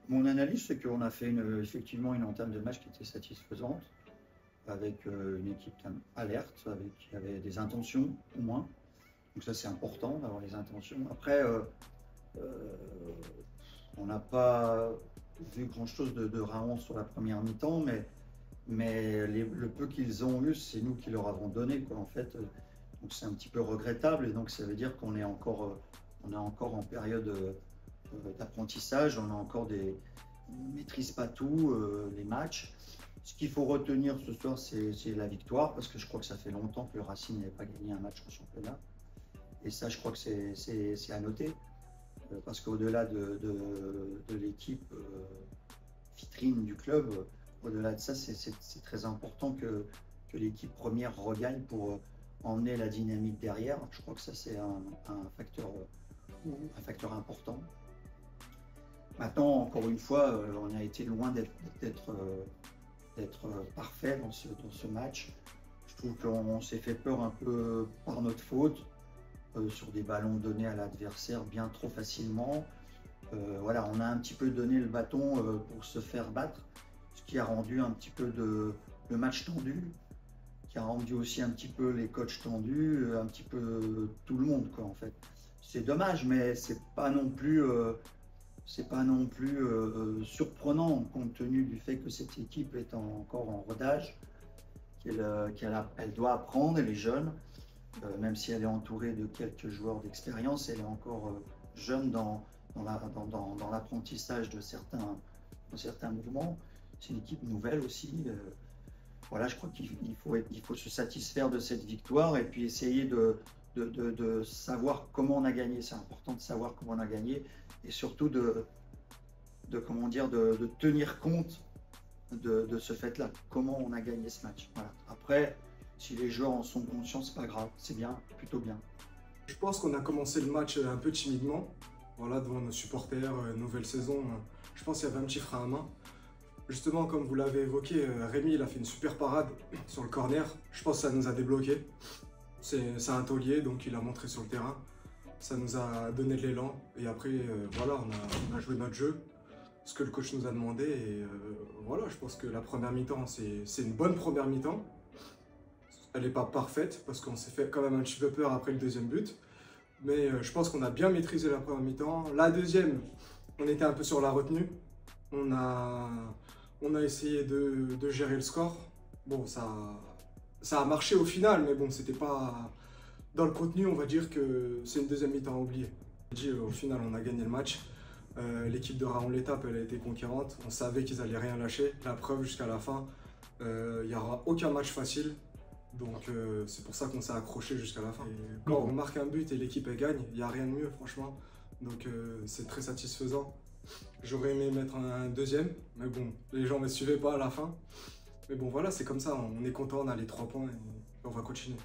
Mon analyse, c'est qu'on a fait effectivement une entame de match qui était satisfaisante, avec une équipe alerte, qui avait des intentions au moins. Donc ça, c'est important d'avoir les intentions. Après, on n'a pas vu grand-chose de Raon sur la première mi-temps, mais le peu qu'ils ont eu, c'est nous qui leur avons donné, quoi, en fait. Donc c'est un petit peu regrettable, et donc ça veut dire qu'on est encore en période d'apprentissage, on ne maîtrise pas tout, les matchs. Ce qu'il faut retenir ce soir, c'est la victoire, parce que je crois que ça fait longtemps que le Racing n'avait pas gagné un match en championnat. Et ça, je crois que c'est à noter, parce qu'au-delà de l'équipe vitrine du club, au-delà de ça, c'est très important que l'équipe première regagne pour emmener la dynamique derrière. Je crois que ça, c'est un facteur important. Maintenant, encore une fois, on a été loin d'être parfait dans ce match. Je trouve qu'on s'est fait peur un peu par notre faute, sur des ballons donnés à l'adversaire bien trop facilement. Voilà, on a un petit peu donné le bâton pour se faire battre, ce qui a rendu un petit peu le match tendu, qui a rendu aussi un petit peu les coachs tendus, un petit peu tout le monde, quoi, en fait. C'est dommage, mais c'est pas non plus surprenant, compte tenu du fait que cette équipe est encore en rodage, elle doit apprendre, elle est jeune, même si elle est entourée de quelques joueurs d'expérience, elle est encore jeune dans l'apprentissage de certains mouvements. C'est une équipe nouvelle aussi. Voilà, je crois qu'il faut se satisfaire de cette victoire et puis essayer de savoir comment on a gagné. C'est important de savoir comment on a gagné et surtout de tenir compte de ce fait-là, comment on a gagné ce match. Voilà. Après, si les joueurs en sont conscients, c'est pas grave, c'est bien, plutôt bien. Je pense qu'on a commencé le match un peu timidement, voilà, devant nos supporters, nouvelle saison. Je pense qu'il y avait un petit frein à main. Justement, comme vous l'avez évoqué, Rémi il a fait une super parade sur le corner. Je pense que ça nous a débloqué. C'est un taulier, donc il a montré sur le terrain. Ça nous a donné de l'élan. Et après, voilà, on a joué notre jeu, ce que le coach nous a demandé. Et voilà, je pense que la première mi-temps, c'est une bonne première mi-temps. Elle n'est pas parfaite, parce qu'on s'est fait quand même un petit peu peur après le deuxième but. Mais je pense qu'on a bien maîtrisé la première mi-temps. La deuxième, on était un peu sur la retenue. On a essayé de gérer le score. Bon, ça a marché au final, mais bon, c'était pas... Dans le contenu, on va dire que c'est une deuxième mi-temps à oublier. Au final, on a gagné le match. L'équipe de Raon l'Étape, elle a été conquérante. On savait qu'ils allaient rien lâcher. La preuve, jusqu'à la fin, il n'y aura aucun match facile. Donc c'est pour ça qu'on s'est accroché jusqu'à la fin. Et quand on marque un but et l'équipe elle gagne, il n'y a rien de mieux franchement. Donc c'est très satisfaisant. J'aurais aimé mettre un deuxième, mais bon, les gens ne me suivaient pas à la fin. Mais bon voilà, c'est comme ça, on est content, on a les 3 points et on va continuer.